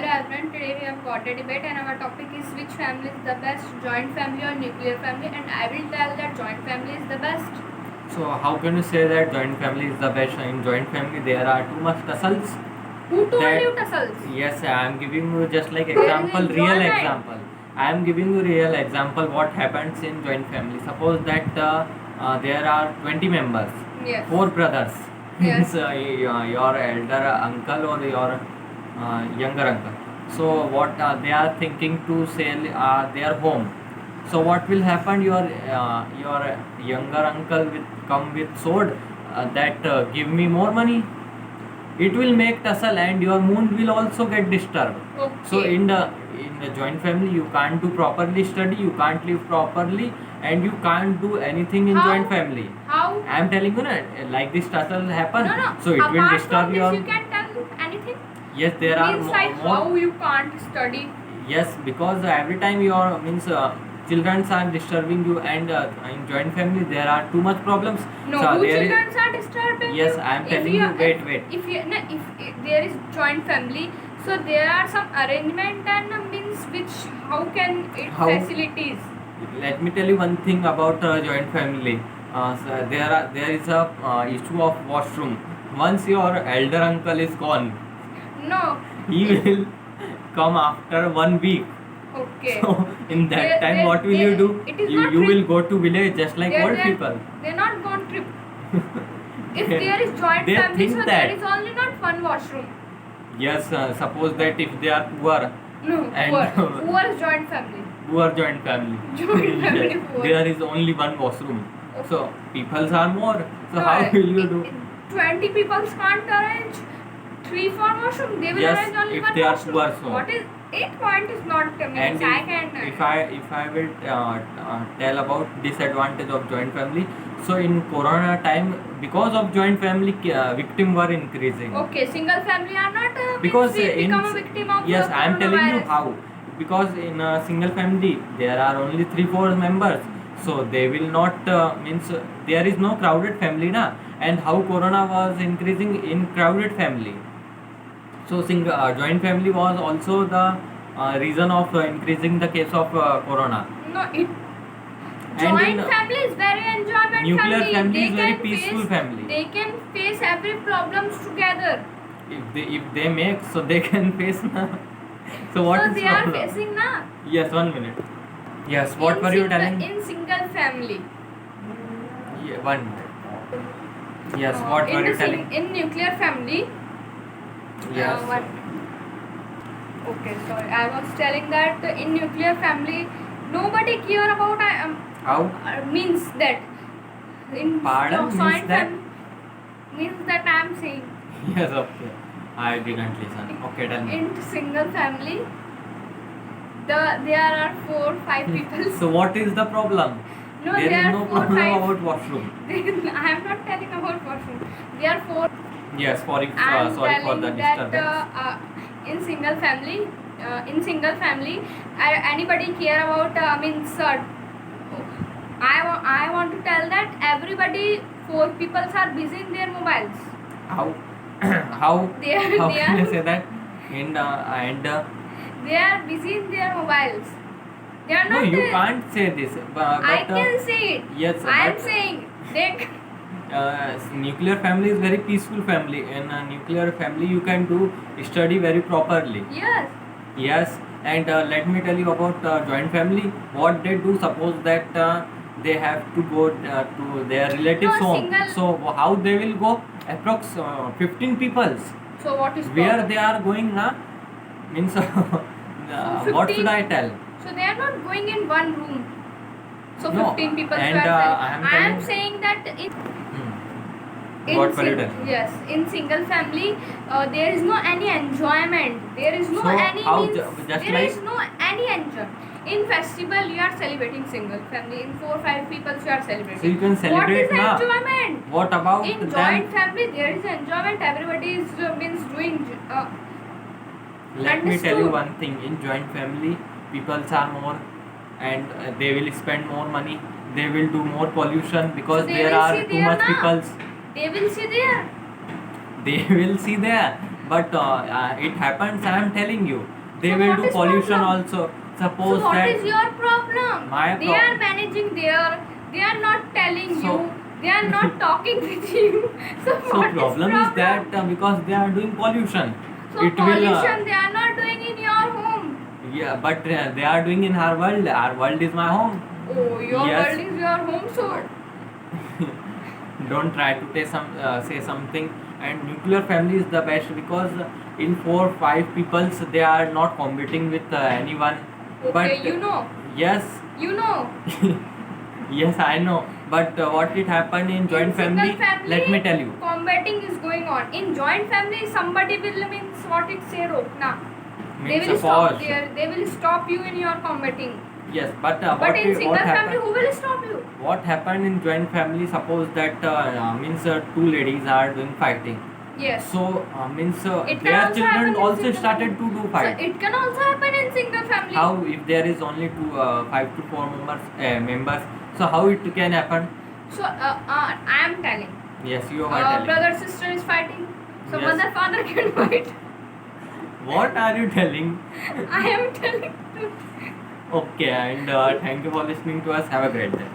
Hello everyone, today we have got a debate and our topic is which family is the best, joint family or nuclear family, and I will tell that joint family is the best. So how can you say that joint family is the best? In joint family there are too much tussles. Who told That- you tussles? Yes, I am giving you just like There is example, real enjoyment. example. I am giving you real example what happens in joint family. Suppose that there are 20 members, Yes. 4 brothers. Yes. Means your elder uncle or your younger uncle. So what they are thinking to sell their home. So what will happen? Your younger uncle will come with sword that give me more money. It will make tussle and your mood will also get disturbed. Okay. So in the joint family you can't do properly study, you can't live properly, and you can't do anything in How? joint family. How? I am telling you na, like this tussle happen. No. So it will Apart disturb from your. this, you can tell anything. Yes, there are Means like more. how you can't study. Yes, because every time your means children are disturbing you, and in joint family there are too much problems. No, So who there is- children are disturbing Yes, you? I am If telling you. Wait. If there is joint family, so there are some arrangement and means which how can it How? facilities. Let me tell you one thing about joint family. So there is a issue of washroom. Once your elder uncle is gone, No. he will come after 1 week. Okay. So in that time, what will you do? It is You not will trip. go to village just like old They're- people. They're not gone trip. If there is joint They family, think so that. there is only not one washroom. Yes, suppose that if they are poor, No, And- poor is joint family. poor joint family, Joint family yes, poor. there is only one washroom. Okay. So peoples are more. So No, how will you do? 20 people can't arrange 3-4 washroom. They will Yes, arrange only if one they are washroom. poor, so. What is 8 point is not means And I can. if I will tell about disadvantage of joint family, so in corona time, because of joint family, victim were increasing. Okay, single family are not Because means we in become a victim of yes, I am telling you coronavirus. how. Because in a single family there are only 3-4 members, so they will not means there is no crowded family na, and how corona was increasing in crowded family. So joint family was also the reason of increasing the case of corona. No, it. And Joint in, family is very enjoyment nuclear family They is very can peaceful face, family. They can face every problems together. If they make, so they can face na. So what so is they are problem? facing na. Yes, 1 minute. Yes, what were you telling? In single family. Yeah, 1 minute. Yes, what were you telling? In nuclear family. Yes. Okay, sorry. I was telling that in nuclear family, nobody care about. How? Means that. In Pardon? Means joint that? means that I am saying. Yes, okay. I didn't listen. Okay, tell me. In single family, there are 4-5 people. So what is the problem? No, There there is are no 4-5. problem about washroom. I am not telling about washroom. There are 4. Yes, sorry I am for telling the that disturbance. in single family, anybody care about means. I want to tell that everybody 4 people are busy in their mobiles. How? How? They are- How they can are- I say that? And They are busy in their mobiles. They are no, not. you can't say this. But I can say it. yes, I am but saying they. nuclear family is very peaceful family. In a nuclear family, you can do study very properly. Yes. Yes, and let me tell you about joint family. What they do, suppose that they have to go to their relatives' No, home. single- So how they will go? Approx 15 peoples. So what is Where problem? they are going, na? Means what 15 should I tell? So they are not going in one room. So No, 15 people. and, were I am I am telling- saying that Hmm. in What were you telling? yes, in single family, there is no any enjoyment. There is no So, any how means, just there like- is no any enjoyment. In festival, you are celebrating single family. In 4-5 people, you are celebrating. So you can celebrate What is na? enjoyment? What about In them? joint family, there is enjoyment. Everybody is means doing. Let me tell you understood. one thing. In joint family, people are more, and they will spend more money. They will do more pollution because So they there will are see too there much na. peoples. They will see there. They will see there. But it happens. I am telling you, they So will what do is pollution problem? also. So Suppose what that is your problem? my They pro- are managing their. They are not telling So- you. They are not talking with you. So so what problem is problem? that because they are doing pollution. So It will. pollution they are not doing in your home. Yeah, but they are doing in our world. Our world is my home. Oh, your Yes. world is your home. So Don't try to say something. And nuclear family is the best because in 4 5 people they are not competing with anyone. okay, But you know, yes, you know. yes, I know. But what it happened in joint In single family? Let me tell you. combating is going on. In joint family, somebody will means what it say rokna. They Means will stop pause. there. They will stop you in your combating. Yes, but But in single what family, happened? who will stop you? What happened in joint family? Suppose that means two ladies are doing fighting. Yes. So means It can their also children happen in also single started to do So fight. it can also happen in single family. How if there is only 5 to 4 members? So how it can happen? So I am telling. Yes, you are telling. Brother sister is fighting. So Yes. mother father can fight. What are you telling? I am telling. Okay, and thank you for listening to us. Have a great day.